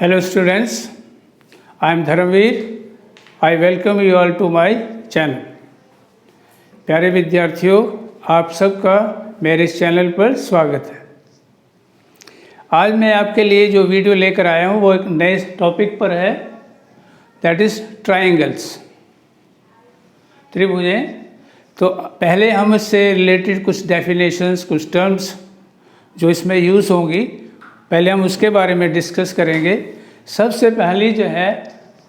Hello students, I am Dharamveer. I welcome you all to my channel. प्यारे विद्यार्थियों, आप सबका मेरे इस चैनल पर स्वागत है। आज मैं आपके लिए जो वीडियो लेकर आया हूँ वो एक नए टॉपिक पर है, दैट इज़ ट्रायंगल्स, त्रिभुजें। तो पहले हम इससे रिलेटेड कुछ डेफिनेशंस, कुछ टर्म्स जो इसमें यूज़ होंगी, पहले हम उसके बारे में डिस्कस करेंगे। सबसे पहली जो है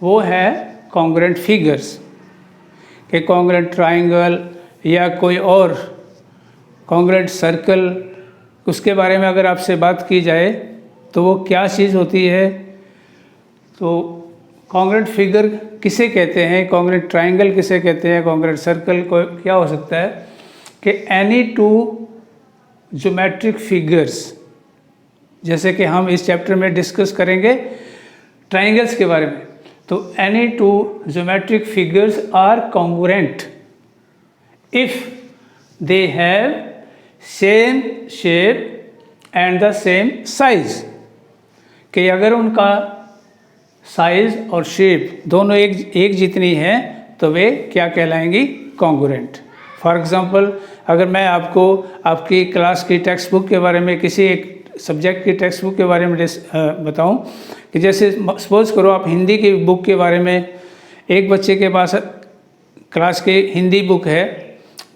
वो है कॉन्ग्रुएंट फिगर्स, कि कॉन्ग्रुएंट ट्रायंगल या कोई और कॉन्ग्रुएंट सर्कल, उसके बारे में अगर आपसे बात की जाए तो वो क्या चीज़ होती है। तो कॉन्ग्रुएंट फिगर किसे कहते हैं, कॉन्ग्रुएंट ट्रायंगल किसे कहते हैं, कॉन्ग्रुएंट सर्कल को क्या हो सकता है कि एनी टू ज्योमेट्रिक फिगर्स, जैसे कि हम इस चैप्टर में डिस्कस करेंगे ट्रायंगल्स के बारे में। तो any two geometric figures are congruent if they have same shape and the same size, कि अगर उनका साइज और शेप दोनों एक जितनी है तो वे क्या कहलाएंगी, कॉन्ग्रुएंट। फॉर एग्जांपल, अगर मैं आपको आपकी क्लास की टेक्स्ट बुक के बारे में, किसी एक सब्जेक्ट की टेक्स्ट बुक के बारे में बताऊं, कि जैसे सपोज करो आप हिंदी की बुक के बारे में, एक बच्चे के पास क्लास की हिंदी बुक है,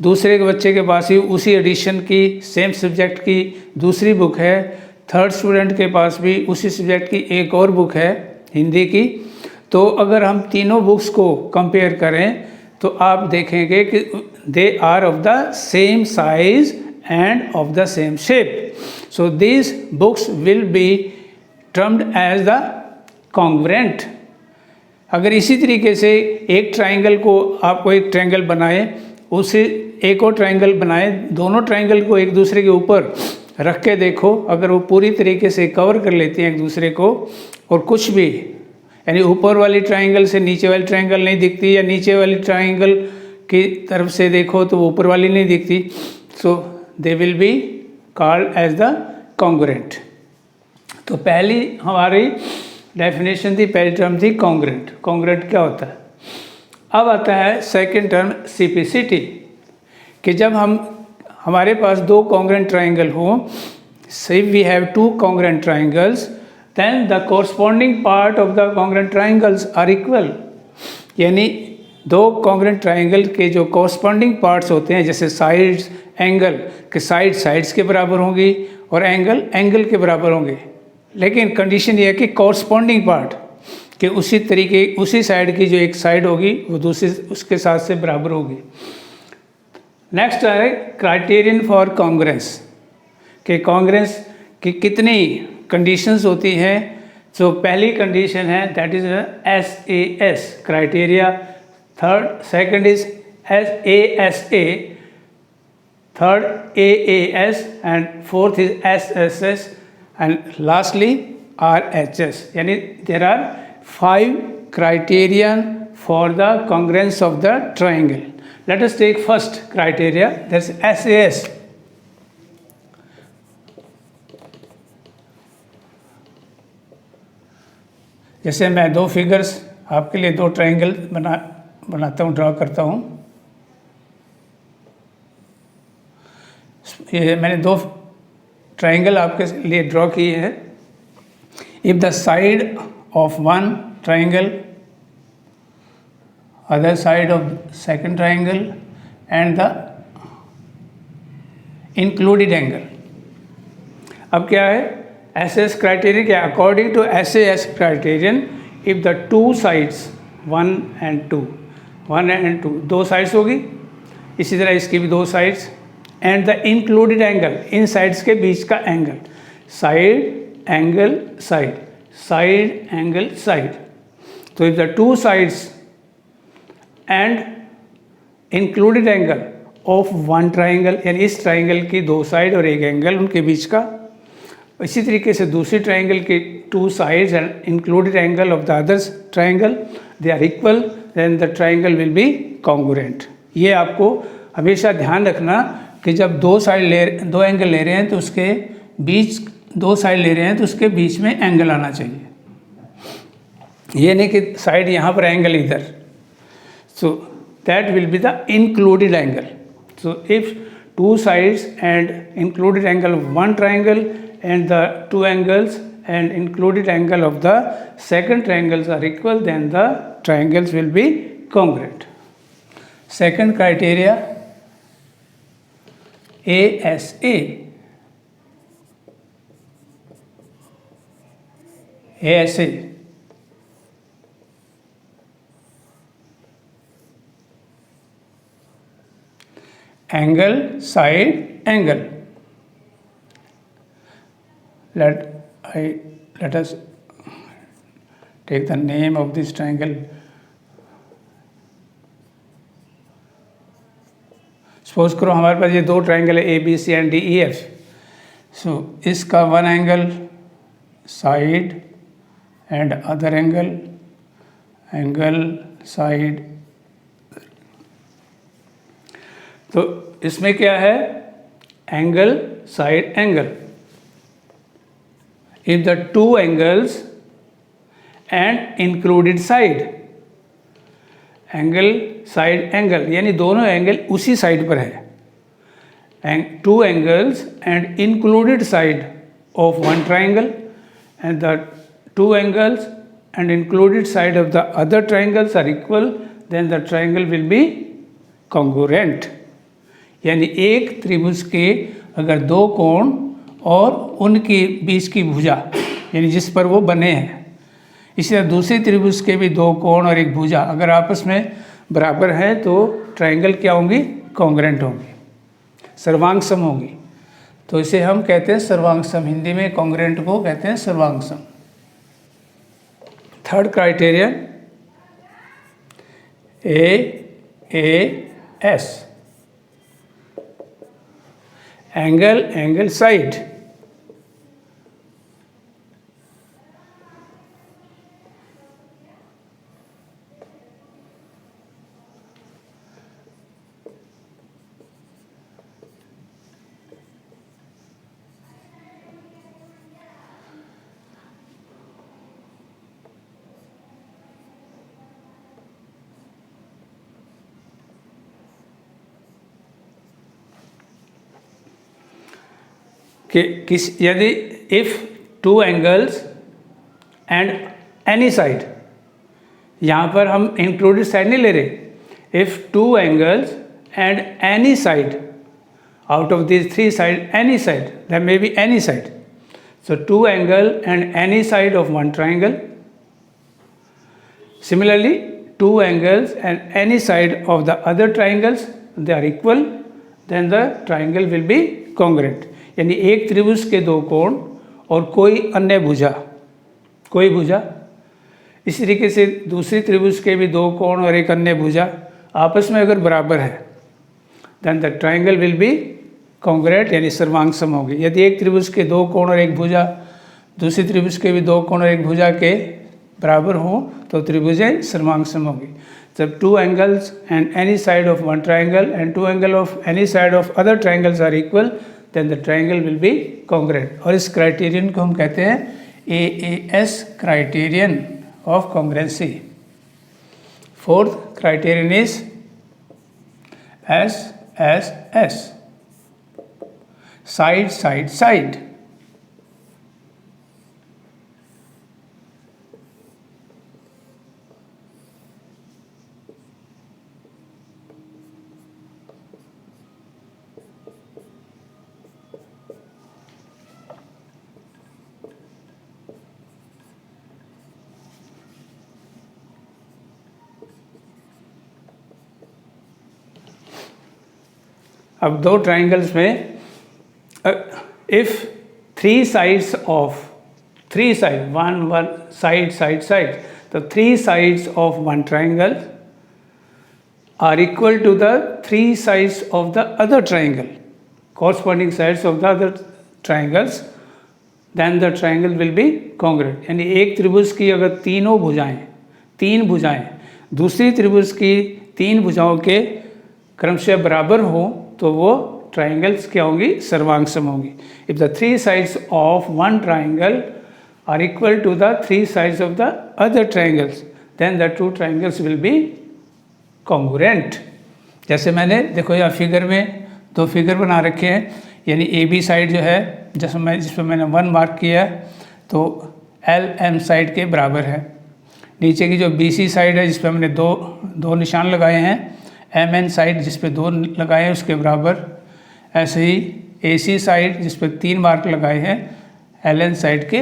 दूसरे के बच्चे के पास ही उसी एडिशन की सेम सब्जेक्ट की दूसरी बुक है, थर्ड स्टूडेंट के पास भी उसी सब्जेक्ट की एक और बुक है हिंदी की। तो अगर हम तीनों बुक्स को कंपेयर करें तो आप देखेंगे कि they are of the same size and of the same shape. So these books will be termed as the congruent. अगर इसी तरीके से एक ट्रायंगल को, आपको एक ट्रायंगल बनाए, उसे एक और ट्रायंगल बनाए, दोनों ट्रायंगल को एक दूसरे के ऊपर रख के देखो, अगर वो पूरी तरीके से कवर कर लेते हैं एक दूसरे को, और कुछ भी, यानी ऊपर वाली ट्रायंगल से नीचे वाली ट्रायंगल नहीं दिखती, या नीचे वाली ट्रायंगल की तरफ से देखो तो वो ऊपर वाली नहीं दिखती, सो they will be called as the congruent. तो पहली हमारी डेफिनेशन थी, पहली टर्म थी कॉन्ग्रुएंट। कॉन्ग्रुएंट क्या होता है। अब आता है सेकंड टर्म सिपिसिटी, कि जब हमारे पास दो कॉन्ग्रुएंट ट्रायंगल हो, say we have two congruent triangles, then the corresponding part of the congruent triangles are equal. यानी दो कॉन्ग्रुएंट ट्रायंगल के जो कोरस्पॉन्डिंग पार्ट्स होते हैं, जैसे साइड्स, एंगल के साइड्स के बराबर होंगी और एंगल के बराबर होंगे, लेकिन कंडीशन ये है कि कोरस्पॉन्डिंग पार्ट, कि उसी तरीके, उसी साइड की जो एक साइड होगी वो दूसरी उसके साथ से बराबर होगी। नेक्स्ट है क्राइटेरियन फॉर कॉन्ग्रुएंस, कि कॉन्ग्रुएंस की कितनी कंडीशंस होती हैं। तो पहली कंडीशन है that is SAS criteria, second is ASA, third AAS, and fourth is SSS, and lastly RHS. यानी there are 5 criterion for the congruence of the triangle. Let us take first criteria, that's SAS. जैसे मैं दो figures आपके लिए, दो triangle बनाता हूँ, draw करता हूँ। ये मैंने दो ट्रायंगल आपके लिए ड्रॉ किए हैं। If the side of one triangle, other side of second triangle, and the included angle. अब क्या है एसएस क्राइटेरियन, क्या according to SAS criterion, if the two sides 1 and 2 दो साइड्स होगी, इसी तरह इसकी भी दो sides, and the included angle, इन साइड्स के बीच का angle, side angle side, side angle side. तो if the two sides and included angle of one triangle, यानी इस ट्रायंगल की दो साइड और एक एंगल उनके बीच का, इसी तरीके से दूसरी ट्रायंगल के two sides and included angle of the others triangle, they are equal, then the triangle will be congruent. ये आपको हमेशा ध्यान रखना कि जब दो एंगल ले रहे हैं तो उसके बीच, दो साइड ले रहे हैं तो उसके बीच में एंगल आना चाहिए। ये नहीं कि साइड यहाँ पर एंगल इधर, so that will be the included angle. So if two sides and included angle of one triangle and the two angles and included angle of the second triangles are equal, then the triangles will be congruent. Second criteria, ASA. ASA. Angle, side, angle. Let us take the name of this triangle. Suppose करो हमारे पास ये दो triangle है ABC and DEF. So इसका one angle side and other angle side. तो इसमें क्या है, angle side angle. If the two angles and included side, angle side angle यानी दोनों एंगल उसी साइड पर है. Two angles and included side of one triangle and the two angles and included side of the other triangles are equal, then the triangle will be congruent. यानी एक त्रिभुज के अगर दो कोण और उनके बीच की भुजा यानी जिस पर वो बने हैं, इसी तरह दूसरे त्रिभुज के भी दो कोण और एक भुजा अगर आपस में बराबर है तो ट्राइंगल क्या होंगी, कॉन्ग्रुएंट होंगी, सर्वांगसम होंगी. तो इसे हम कहते हैं सर्वांगसम. हिंदी में कॉन्ग्रुएंट को कहते हैं सर्वांगसम. Third criteria, AAS. Angle side. यदि if two angles and any side, यहाँ पर हम इंक्लूडेड साइड नहीं ले रहे. If two angles and any side out of these three sides, any side, there may be any side. So two angle and any side of one triangle. Similarly, two angles and any side of the other triangles, they are equal, then the triangle will be congruent. यानी एक त्रिभुज के दो कोण और कोई अन्य भुजा, कोई भुजा, इसी तरीके से दूसरी त्रिभुज के भी दो कोण और एक अन्य भुजा आपस में अगर बराबर है, then the triangle will be congruent यानी सर्वांगसम होगी. यदि एक त्रिभुज के दो कोण और एक भुजा दूसरी त्रिभुज के भी दो कोण और एक भुजा के बराबर हो तो त्रिभुजें सर्वांगसम होगी. जब two angles and any side of one triangle and two angle of any side of other triangles are equal, then the triangle will be congruent. और इस क्राइटेरियन को हम कहते हैं AAS criterion of congruency. Fourth criterion is SSS, side side side. अब दो triangles में if three sides of three side one side side side, तो three sides of one triangle are equal to the three sides of the other triangle, corresponding sides of the other triangles, then the triangle will be congruent. यानी एक त्रिभुज की अगर तीनों भुजाएं, तीन भुजाएं दूसरी त्रिभुज की तीन भुजाओं के क्रमशः बराबर हो तो वो ट्राइंगल्स क्या होंगी, सर्वांगसम होंगी. If the three sides of one triangle are equal to the three sides of the other triangles, then the two triangles will be congruent. जैसे मैंने देखो यहाँ फिगर में दो फिगर बना रखे हैं, यानी ए बी साइड जो है जिस पर मैंने 1 मार्क किया है तो एल एम साइड के बराबर है। नीचे की जो बी सी साइड है जिस पर हमने दो निशान लगाए हैं, एम एन साइड जिस पे 2 लगाए हैं उसके बराबर। ऐसे ही ए सी साइड जिस पर 3 मार्क लगाए हैं एल एन साइड के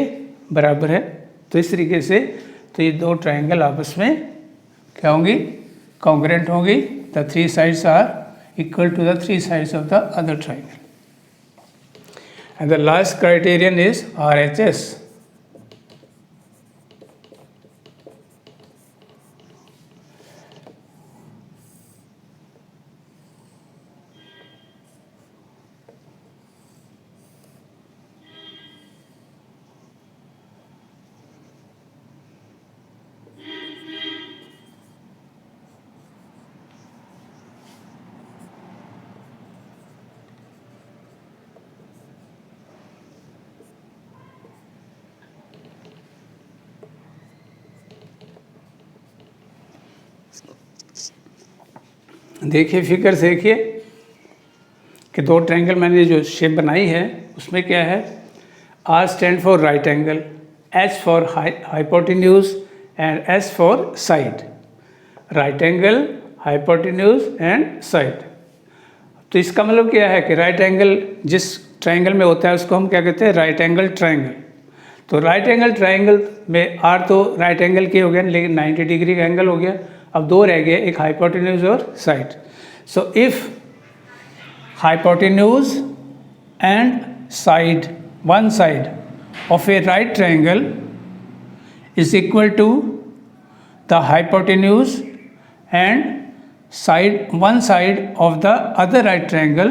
बराबर है। तो इस तरीके से तो ये दो ट्राइंगल आपस में क्या होंगी, कॉन्ग्रुएंट होंगी। The three sides are equal to the three sides of the other triangle. And the last criterion is RHS। देखिए फिगर से देखिए कि दो ट्रायंगल मैंने जो शेप बनाई है उसमें क्या है, R stand for right angle, H for hypotenuse and S for side. Right angle, hypotenuse and side. तो इसका मतलब क्या है कि राइट एंगल जिस ट्रायंगल में होता है उसको हम क्या कहते हैं, राइट एंगल ट्रायंगल। तो राइट एंगल ट्रायंगल में R तो राइट एंगल के हो गया लेकिन 90 डिग्री का एंगल हो गया। अब दो रह गए, एक हाइपोटेन्यूज और side. So if hypotenuse and side, one side of a right triangle is equal to the hypotenuse and side, one side of the other right triangle,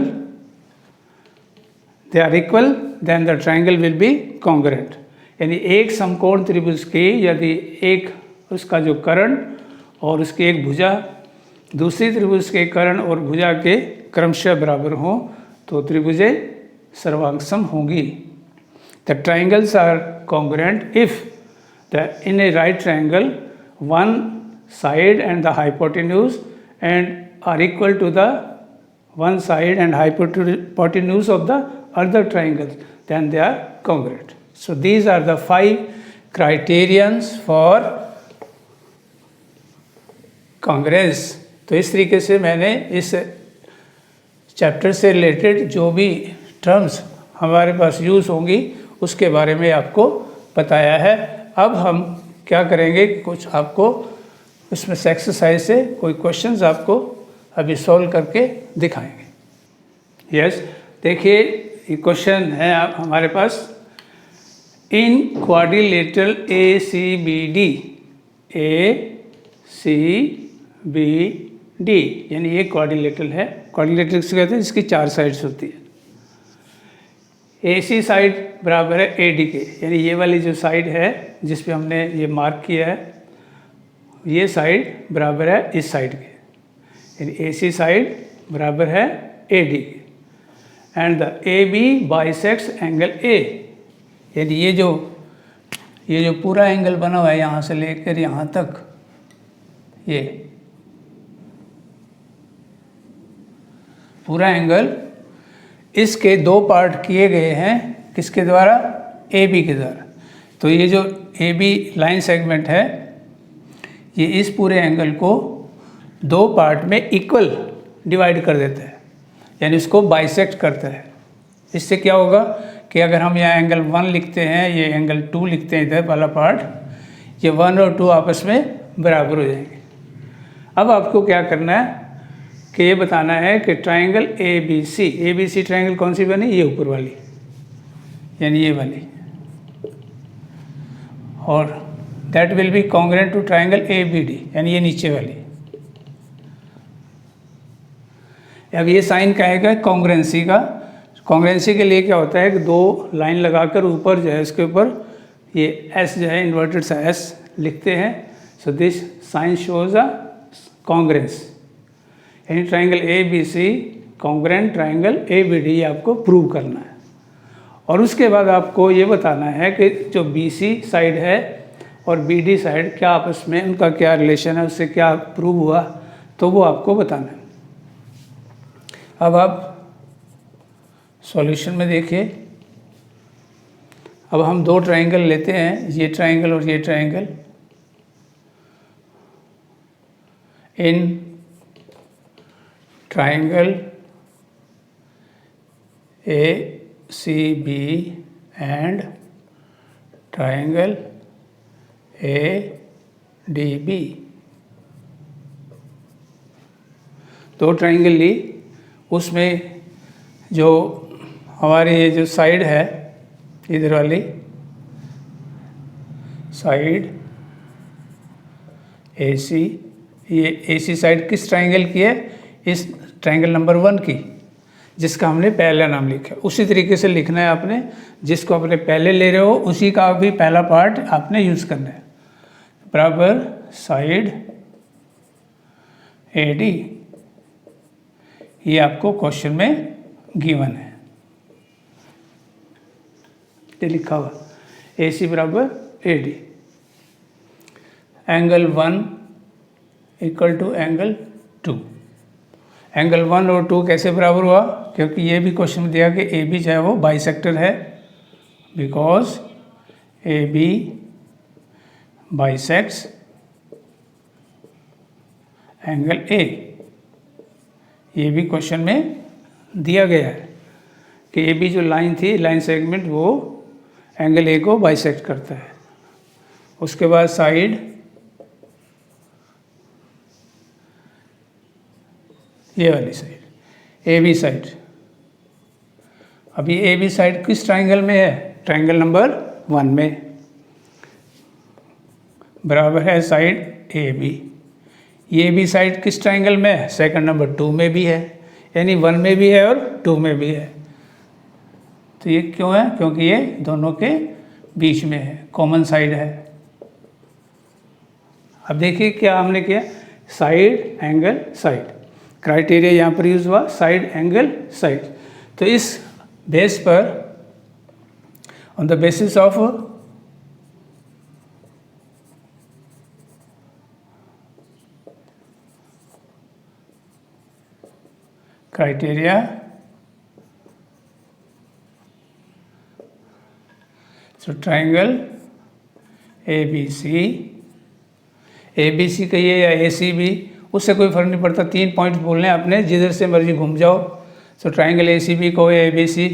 they are equal, then the triangle will be congruent. यानी एक समकोण त्रिभुज की यदि एक उसका जो कर्ण और उसकी एक भुजा दूसरी त्रिभुज के कर्ण और भुजा के क्रमशः बराबर हों तो त्रिभुजें सर्वांगसम होंगी। The triangles are congruent if the in a right triangle one side and the hypotenuse and are equal to the one side and hypotenuse of the other triangles, then they are congruent. So these are the 5 criterions for congruence. तो इस तरीके से मैंने इस chapter से related जो भी terms हमारे पास यूज़ होंगी उसके बारे में आपको बताया है। अब हम क्या करेंगे, कुछ आपको इसमें से एक्सरसाइज से कोई क्वेश्चंस आपको अभी सॉल्व करके दिखाएंगे। यस, देखिए ये क्वेश्चन है आप हमारे पास। इन क्वाड्रिलेटरल ACBD, ACBD यानी ये क्वाड्रिलेटरल है। क्वाड्रिलेटरल से कहते हैं जिसकी 4 साइड्स होती है। AC साइड बराबर है AD के, यानी ये वाली जो साइड है जिस पे हमने ये मार्क किया है ये साइड बराबर है इस साइड के, यानी AC साइड बराबर है AD के। And the AB bisects angle A, यानी ये जो पूरा एंगल बना हुआ है यहाँ से लेकर यहाँ तक, ये पूरा एंगल इसके 2 पार्ट किए गए हैं किसके द्वारा, AB के द्वारा। तो ये जो AB लाइन सेगमेंट है ये इस पूरे एंगल को 2 पार्ट में इक्वल डिवाइड कर देता है, यानी इसको बाइसेक्ट करता है। इससे क्या होगा कि अगर हम यहाँ एंगल 1 लिखते हैं, ये एंगल 2 लिखते हैं, इधर वाला पार्ट, ये 1 और 2 आपस में बराबर हो जाएंगे। अब आपको क्या करना है कि ये बताना है कि ट्रायंगल ABC ट्रायंगल कौन सी बनी, ये ऊपर वाली यानी ये वाली, और that will be congruent to triangle ABD यानी ये नीचे वाली। अब ये साइन कहेगा कॉन्ग्रुएंसी का। कॉन्ग्रुएंसी के लिए क्या होता है कि 2 लाइन लगाकर ऊपर जो है इसके ऊपर ये S जो है इन्वर्टेड सा S लिखते हैं। So this sign shows a congruence, यानी triangle ABC congruent triangle ABD आपको प्रूव करना है। और उसके बाद आपको ये बताना है कि जो BC साइड है और BD साइड क्या आपस में उनका क्या रिलेशन है, उससे क्या प्रूव हुआ, तो वो आपको बताना है। अब आप सॉल्यूशन में देखिए, अब हम दो ट्रायंगल लेते हैं, ये ट्रायंगल और ये triangle. In triangle ACB and triangle ADB, दो ट्रायंगल ली, उसमें जो हमारी ये जो साइड है इधर वाली साइड AC, ये AC साइड किस ट्रायंगल की है? इस ट्रायंगल नंबर 1 की, जिसका हमने पहला नाम लिखा है। उसी तरीके से लिखना है आपने, जिसको आपने पहले ले रहे हो उसी का भी पहला पार्ट आपने यूज़ करना है, बराबर साइड AD। ये आपको क्वेश्चन में गिवन है, ये लिखा हुआ AC बराबर AD। Angle 1 equal to angle 2। Angle 1 और 2 कैसे बराबर हुआ? क्योंकि ये भी क्वेश्चन में दिया कि AB चाहे वो बाइसेक्टर है, because AB bisects angle A। ये भी क्वेश्चन में दिया गया है कि AB जो लाइन थी, लाइन सेगमेंट, वो एंगल A को बाइसेक्ट करता है। उसके बाद साइड ये वाली साइड AB साइड। अभी AB साइड किस ट्रायंगल में है? ट्रायंगल नंबर 1 में, बराबर है साइड AB। ये AB साइड किस ट्रायंगल में है? सेकंड नंबर 2 में भी है, यानी 1 में भी है और 2 में भी है। तो ये क्यों है? क्योंकि ये दोनों के बीच में है, कॉमन साइड है। अब देखिए क्या हमने किया, साइड एंगल साइड, क्राइटेरिया यहाँ पर यूज हुआ साइड एंगल साइड। तो इस बेस पर, on the basis of criteria, so triangle ABC कहिए या ACB, उससे कोई फर्क नहीं पड़ता। 3 पॉइंट बोलने हैं आपने, जिधर से मर्जी घूम जाओ। सो ट्रायंगल ACB को या ABC,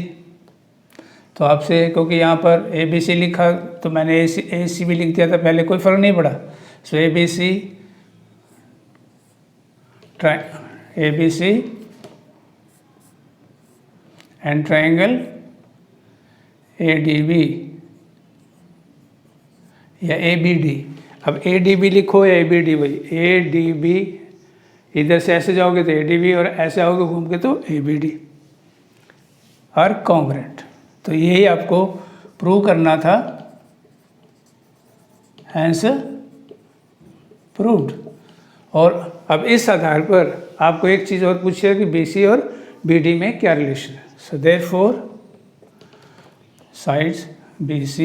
तो आपसे क्योंकि यहाँ पर ABC लिखा तो मैंने ACB लिख दिया था पहले, कोई फर्क नहीं पड़ा। सो ABC एंड ट्रायंगल ADB या ABD। अब ADB लिखो या ABD, वही ADB, इधर से ऐसे जाओगे तो ADB और ऐसे आओगे घूम के तो ABD आर कॉन्ग्रुएंट। तो यही आपको प्रूव करना था, हैंस प्रूव्ड। और अब इस आधार पर आपको एक चीज़ और पूछिए कि BC और BD में क्या रिलेशन है। So therefore sides BC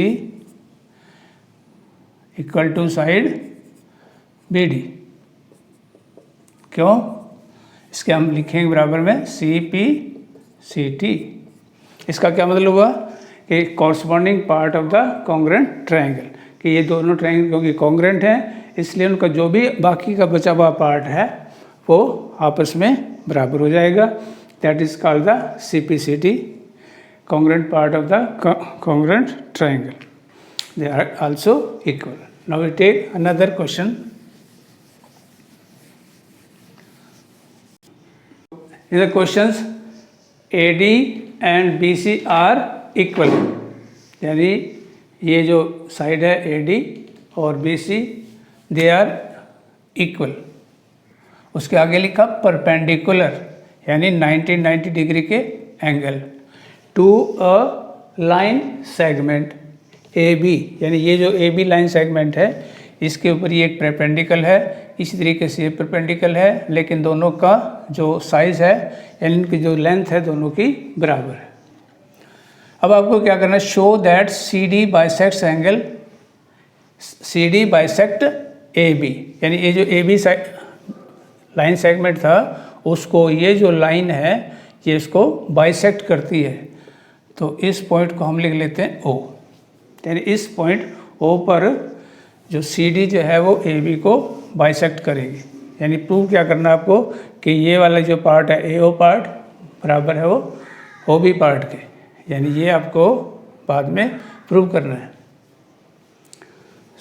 equal to side BD। क्यों? इसके हम लिखेंगे बराबर में CPCT। इसका क्या मतलब हुआ कि corresponding part of the congruent triangle, कि ये दोनों ट्रायंगल क्योंकि कॉन्ग्रुएंट हैं, इसलिए उनका जो भी बाकी का बचा हुआ पार्ट है वो आपस में बराबर हो जाएगा। That is called the CPCT, congruent part of the congruent triangle. They are also equal. Now we take another question. In the questions, AD and BC are equal. यानी ये जो साइड है AD और BC, they are equal. उसके आगे लिखा perpendicular, यानी 90 degree के angle to a line segment AB, यानी ये जो AB लाइन सेगमेंट है इसके ऊपर ये एक परपेंडिकल है, इसी तरीके से ये परपेंडिकल है, लेकिन दोनों का जो साइज़ है यानी इनकी जो लेंथ है दोनों की बराबर है। अब आपको क्या करना है, show that C D bisect angle C D bisect A B, यानी ये जो ए बी लाइन सेगमेंट था उसको ये जो लाइन है ये इसको बाइसेक्ट करती है। तो इस पॉइंट को हम लिख लेते हैं ओ, यानी इस पॉइंट ओ पर जो सी डी जो है वो ए बी को बाइसेक्ट करेगी। यानी प्रूव क्या करना है आपको कि ये वाला जो पार्ट है ए ओ पार्ट बराबर है वो ओ बी पार्ट के, यानी ये आपको बाद में प्रूव करना है।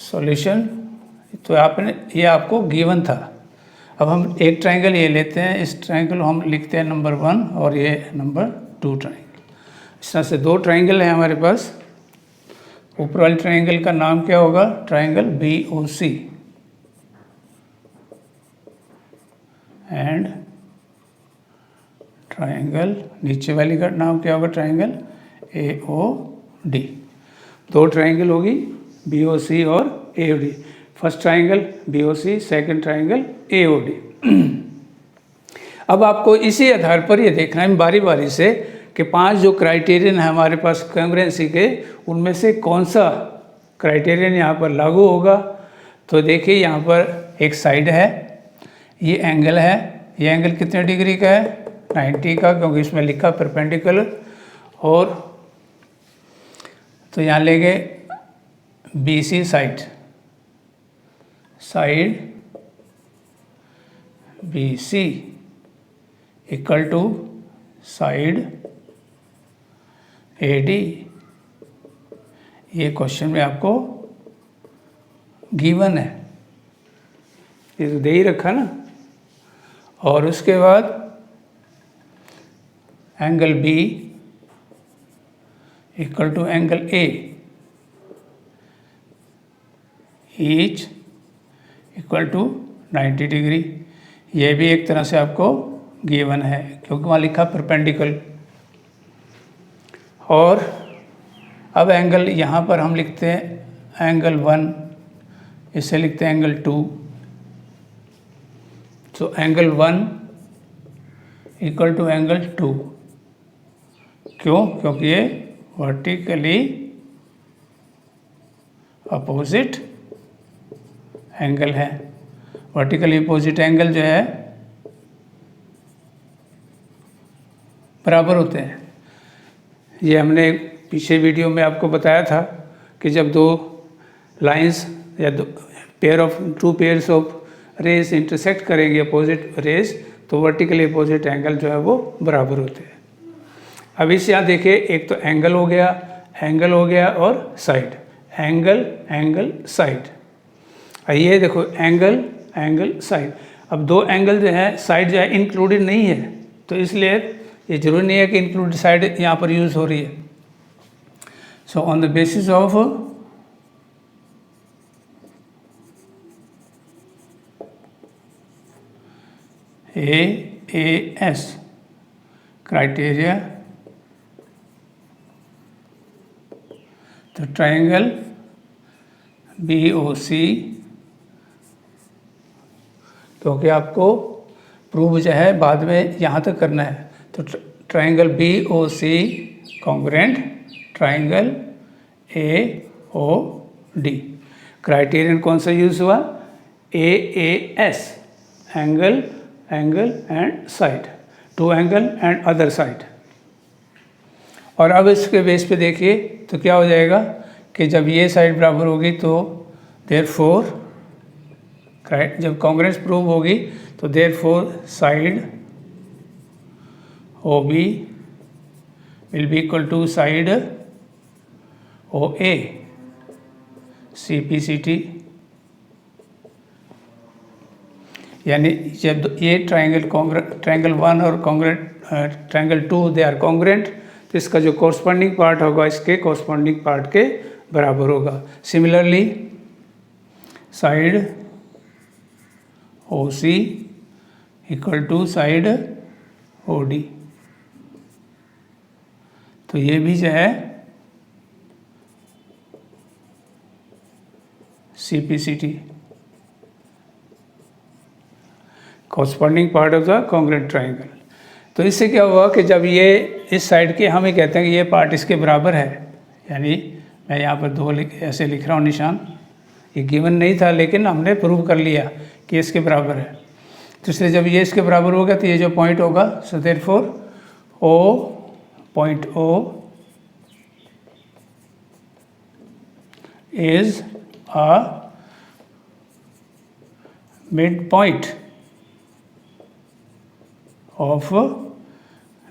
सॉल्यूशन तो आपने ये आपको गिवन था। अब हम एक ट्रायंगल ये लेते हैं, इस ट्रायंगल को हम लिखते हैं नंबर 1 और ये नंबर 2 ट्रायंगल। इस तरह से दो ट्रायंगल हैं हमारे पास। ऊपर वाले ट्रायंगल का नाम क्या होगा, triangle B O C, and triangle नीचे वाली का नाम क्या होगा, ट्रायंगल ए ओ डी। दो ट्रायंगल होगी बी ओ सी और A O D. First triangle B O C, second triangle A O D. अब आपको इसी आधार पर ये देखना है बारी बारी से कि 5 जो क्राइटेरियन है हमारे पास कॉन्ग्रुएंसी के, उनमें से कौन सा क्राइटेरियन यहाँ पर लागू होगा। तो देखिए यहाँ पर एक साइड है, ये एंगल है, ये एंगल कितने डिग्री का है, 90 का, क्योंकि इसमें लिखा परपेंडिकुलर। और तो यहाँ लेंगे B C side, side B C equal to side A D. ये क्वेश्चन में आपको गिवन है, ये तो दे ही रखा ना। और उसके बाद angle B equal to angle A, each equal to 90 degree. ये भी एक तरह से आपको गिवन है क्योंकि वहाँ लिखा परपेंडिकुलर। और अब एंगल यहाँ पर हम लिखते हैं एंगल 1, इसे लिखते हैं एंगल 2। तो एंगल 1 इक्वल टू एंगल 2, क्यों, क्योंकि ये वर्टिकली अपोजिट एंगल है। वर्टिकली अपोजिट एंगल जो है बराबर होते हैं। ये हमने पीछे वीडियो में आपको बताया था कि जब दो लाइंस या two pairs of rays intersect करेंगे अपोजिट रेज, तो वर्टिकली अपोजिट एंगल जो है वो बराबर होते हैं। अब इस यहाँ देखिए, एक तो एंगल हो गया, एंगल हो गया और साइड, एंगल एंगल साइड। ये देखो एंगल एंगल साइड। अब दो एंगल जो है साइड जो है इंक्लूडेड नहीं है, तो इसलिए ये जरूरी नहीं है कि इंक्लूडेड साइड यहाँ पर यूज़ हो रही है। So on the basis of AAS criteria, तो ट्रायंगल BOC, क्योंकि आपको प्रूव जो है बाद में यहाँ तक करना है। तो triangle BOC congruent triangle AOD। Criterion कौन सा यूज़ हुआ, AAS, angle angle and side, two angle and other side. और अब इसके बेस पे देखिए तो क्या हो जाएगा कि जब ये साइड बराबर होगी तो देयरफॉर जब कॉन्ग्रुएंस प्रूव होगी तो therefore side OB will be equal to side OA CPCT। यानी जब ये ट्रायंगल 1 और ट्रायंगल 2 दे आर कॉन्ग्रुएंट, तो इसका जो कॉरस्पॉन्डिंग पार्ट होगा इसके कॉरस्पॉन्डिंग पार्ट के बराबर होगा। Similarly side OC equal to side OD। तो ये भी जो है CPCT, corresponding part of the congruent triangle। तो इससे क्या हुआ कि जब ये इस साइड के हम ये कहते हैं कि ये पार्ट इसके बराबर है, यानी मैं यहाँ पर दो ऐसे लिख रहा हूँ निशान, ये गिवन नहीं था लेकिन हमने प्रूव कर लिया कि इसके बराबर है। तो इसलिए जब ये इसके बराबर होगा तो ये जो पॉइंट होगा, so therefore O point O is a midpoint of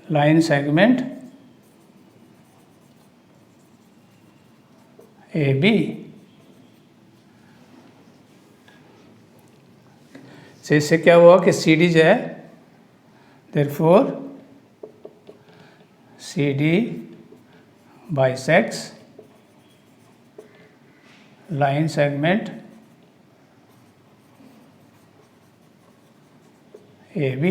line segment AB। से इससे क्या हुआ कि CD जो है, therefore CD bisects line segment AB,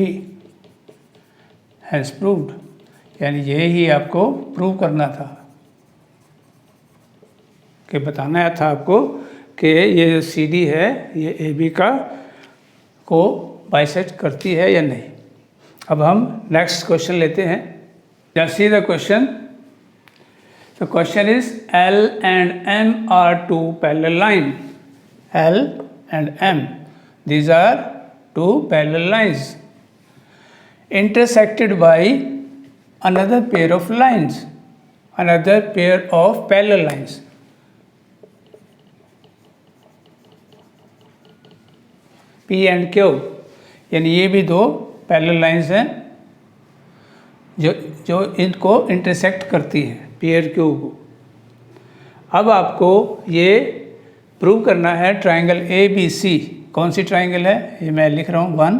has proved. यानी ये ही आपको प्रूव करना था, कि बताना था आपको कि ये जो CD है ये AB को बाइसेक्ट करती है या नहीं। अब हम नेक्स्ट क्वेश्चन लेते हैं। Just see the question. The question is L and M are two parallel lines. L and M, these are two parallel lines intersected by another pair of lines, another pair of parallel lines. P and Q, यानी ये भी दो parallel lines हैं जो इनको intersect करती हैं, P और क्यू को। अब आपको ये प्रूव करना है ट्राइंगल ए बी सी। कौन सी ट्राइंगल है ये मैं लिख रहा हूँ, 1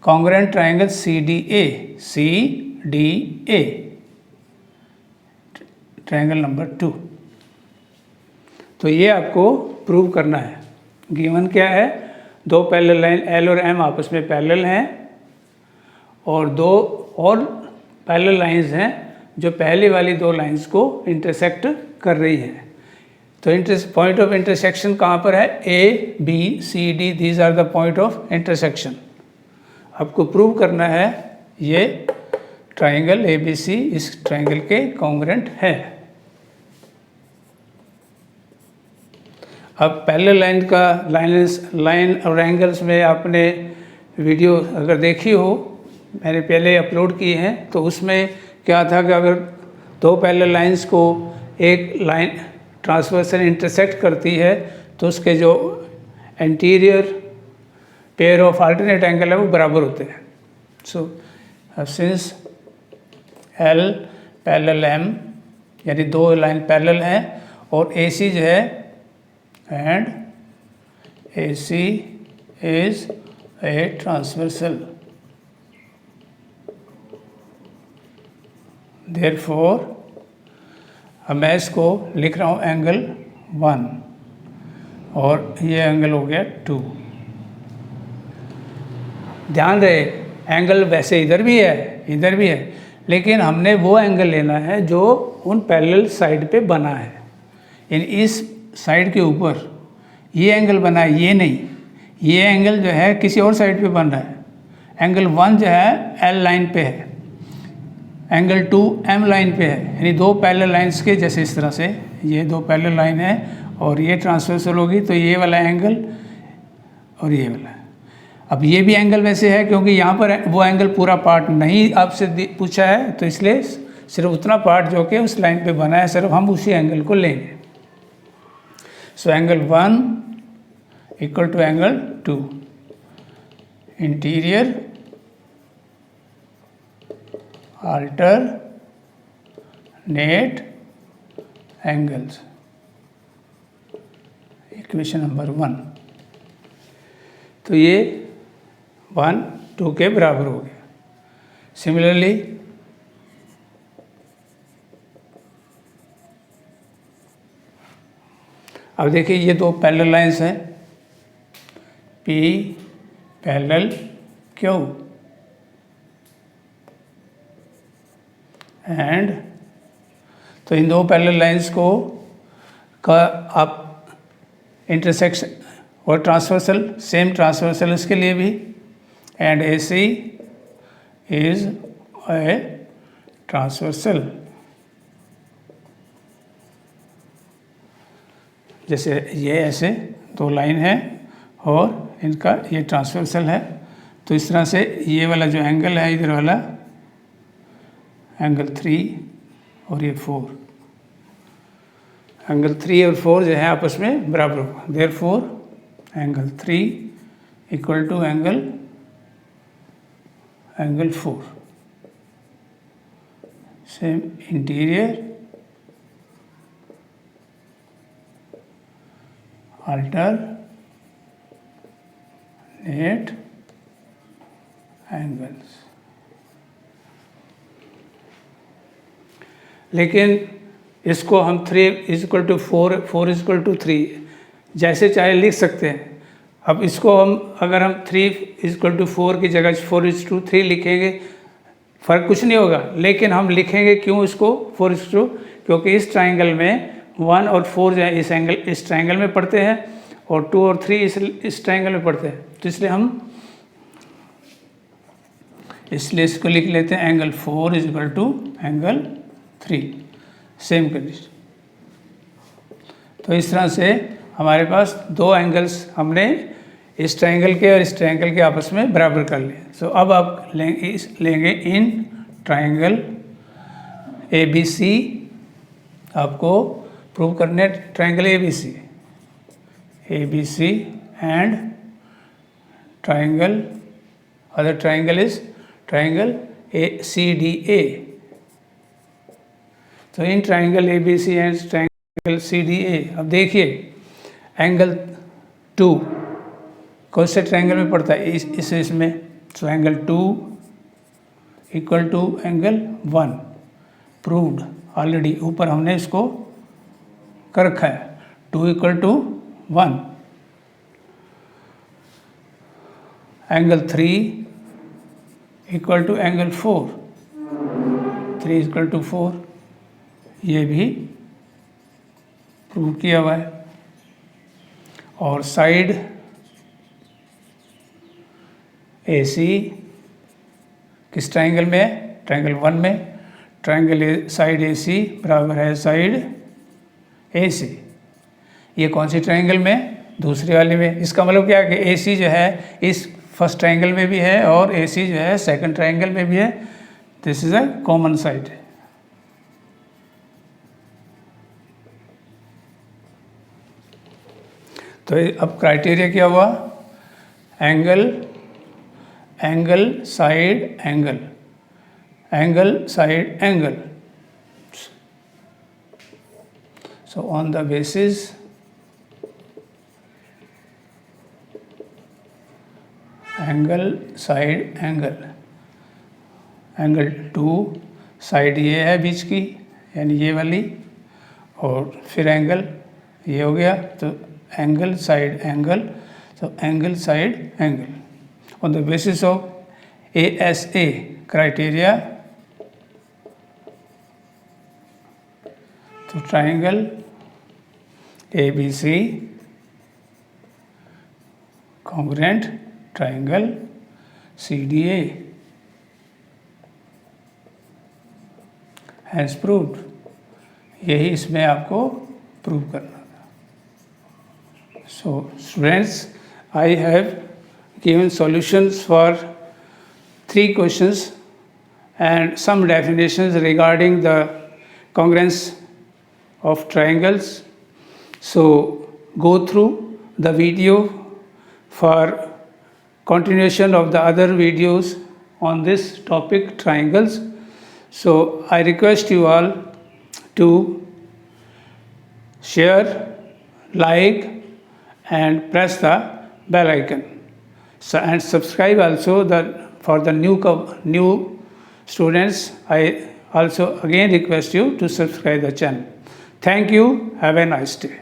congruent triangle C D A triangle number 2। तो ये आपको प्रूव करना है। गिवन क्या है, दो पैरेलल लाइन एल और एम आपस में पैरेलल हैं और दो और पैरेलल लाइंस हैं जो पहले वाली दो लाइंस को इंटरसेक्ट कर रही हैं। तो पॉइंट ऑफ इंटरसेक्शन कहाँ पर है, A B C D, these are the point of intersection. आपको प्रूव करना है ये ट्राइंगल ए बी सी इस ट्राइंगल के कॉन्ग्रुएंट है। अब पैरेलल लाइन का लाइन और एंगल्स में आपने वीडियो अगर देखी हो, मैंने पहले अपलोड किए हैं, तो उसमें क्या था कि अगर दो पैरेलल लाइंस को एक लाइन ट्रांसवर्सल इंटरसेक्ट करती है तो उसके जो anterior pair of alternate angle है वो बराबर होते हैं। So since L parallel M यानी दो लाइन पैरेलल हैं और ए सी जो है and AC is a transversal, therefore अब मैं इसको लिख रहा हूँ एंगल 1 और ये एंगल हो गया 2। ध्यान रहे एंगल वैसे इधर भी है लेकिन हमने वो एंगल लेना है जो उन पैरेलल साइड पे बना है। यानी इस साइड के ऊपर ये एंगल बना है, ये नहीं, ये एंगल जो है किसी और साइड पे बन रहा है। एंगल 1 जो है एल लाइन पे है, एंगल 2 एम लाइन पे है। यानी दो पैरेलल लाइंस के जैसे इस तरह से ये दो पैरेलल लाइन है और ये ट्रांसवर्सल होगी तो ये वाला एंगल और ये वाला। अब ये भी एंगल वैसे है क्योंकि यहाँ पर वो एंगल पूरा पार्ट नहीं आपसे पूछा है, तो इसलिए सिर्फ उतना पार्ट जो कि उस लाइन पे बना है सिर्फ हम उसी एंगल को लेंगे। So angle 1 equal to angle 2, interior alternate angles, equation number 1। तो ये 1 2 के बराबर हो गया। सिमिलरली अब देखिए ये दो पैरेलल लाइंस हैं, P पैरेलल Q एंड तो इन दो पैरेलल लाइंस को का आप इंटरसेक्शन और ट्रांसवर्सल सेम ट्रांसवर्सल इसके लिए भी and AC is a transversal. जैसे ये ऐसे दो लाइन है और इनका ये ट्रांसवर्सल है, तो इस तरह से ये वाला जो एंगल है इधर वाला एंगल 3 और ये 4, एंगल 3 और 4 जो है आपस में बराबर होगा। Therefore angle 3 equal to angle 4। Same interior alternate angles. लेकिन इसको हम 3 इक्वल टू 4, 4 इक्वल टू 3 जैसे चाहे लिख सकते हैं। अब इसको हम अगर हम 3 इक्वल टू 4 की जगह 4 इज टू 3 लिखेंगे, फ़र्क कुछ नहीं होगा। लेकिन हम लिखेंगे क्यों इसको 4 इज टू, क्योंकि इस ट्राइंगल में 1 और 4 जो है इस ट्राइंगल में पढ़ते हैं और 2 और 3 इस ट्राइंगल में पढ़ते हैं, तो इसलिए इसको लिख लेते हैं angle 4 is equal to angle 3। Same condition. तो इस तरह से हमारे पास दो एंगल्स हमने इस ट्राइंगल के और इस ट्राइंगल के आपस में बराबर कर लिए। सो अब आप लेंगे इन ट्राइंगल ABC, आपको प्रूव करने triangle ABC and triangle, other triangle is triangle CDA। तो in triangle ABC and triangle CDA, अब देखिए एंगल 2 कौन से ट्राइंगल में पड़ता है, इसमें। तो angle 2 equal to angle 1 proved already, ऊपर हमने इसको कर रखा है 2 equal to 1। Angle 3 equal to angle 4, 3 equal to 4, ये भी प्रूव किया हुआ है। और साइड AC किस ट्राइंगल में है, ट्राइंगल 1 में। ट्राइंगल साइड AC बराबर है साइड AC। ये कौन सी ट्राइंगल में, दूसरे वाले में। इसका मतलब क्या है कि AC जो है इस फर्स्ट ट्राइंगल में भी है और AC जो है सेकंड ट्राइंगल में भी है। This is a common side. तो अब क्राइटेरिया क्या हुआ, angle side angle, angle side angle. So on the basis angle side angle, angle 2 side ये है बीच की यानी ये वाली, और फिर एंगल ये हो गया, तो एंगल साइड एंगल। तो angle side angle on the basis of ASA criteria. तो triangle ABC congruent triangle CDA has proved. यही इसमें आपको प्रूव करना था। So students, I have given solutions for 3 questions and some definitions regarding the congruence of triangles. So go through the video for continuation of the other videos on this topic, triangles. So I request you all to share, like and press the bell icon. So, and subscribe also for the new students. I also again request you to subscribe the channel. Thank you. Have a nice day.